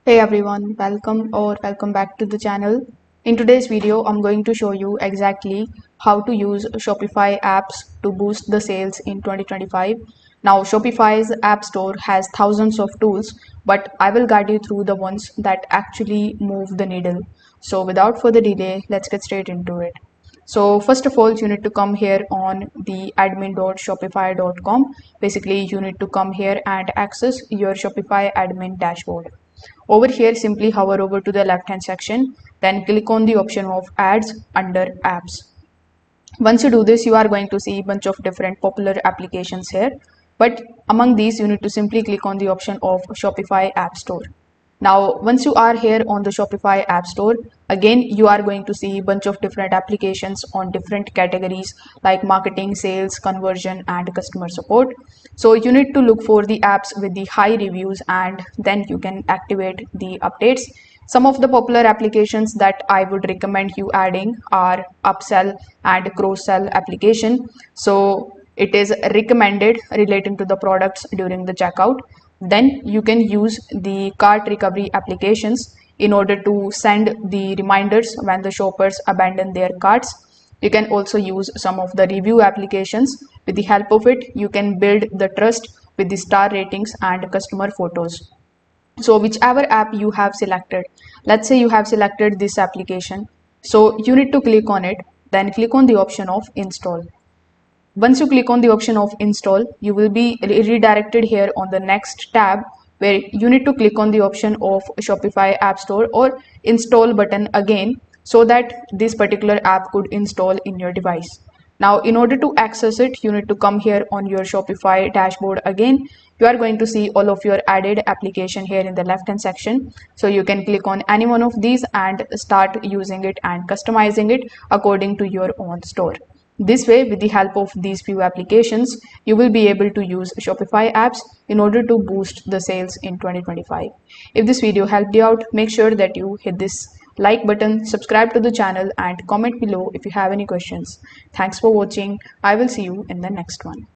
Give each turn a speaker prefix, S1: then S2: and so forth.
S1: Hey everyone, welcome back to the channel. In today's video, I'm going to show you exactly how to use Shopify apps to boost the sales in 2025. Now, Shopify's app store has thousands of tools, but I will guide you through the ones that actually move the needle. So without further delay, let's get straight into it. So first of all, you need to come here on the admin.shopify.com. Basically, you need to come here and access your Shopify admin dashboard. Over here, simply hover over to the left hand section, then click on the option of ads under apps. Once you do this, you are going to see a bunch of different popular applications here. But among these, you need to simply click on the option of Shopify App Store. Now, once you are here on the Shopify App Store, again, you are going to see a bunch of different applications on different categories like marketing, sales, conversion, and customer support. So you need to look for the apps with the high reviews and then you can activate the updates. Some of the popular applications that I would recommend you adding are upsell and cross-sell application. So it is recommended relating to the products during the checkout. Then you can use the cart recovery applications in order to send the reminders when the shoppers abandon their carts. You can also use some of the review applications. With the help of it, you can build the trust with the star ratings and customer photos. So whichever app you have selected, let's say you have selected this application, so you need to click on it, then click on the option of install. Once you click on the option of install, you will be redirected here on the next tab where you need to click on the option of Shopify App Store or install button again so that this particular app could install in your device. Now, in order to access it, you need to come here on your Shopify dashboard again. You are going to see all of your added application here in the left hand section. So you can click on any one of these and start using it and customizing it according to your own store. This way, with the help of these few applications, you will be able to use Shopify apps in order to boost the sales in 2025. If this video helped you out, make sure that you hit this like button, subscribe to the channel and comment below if you have any questions. Thanks for watching. I will see you in the next one.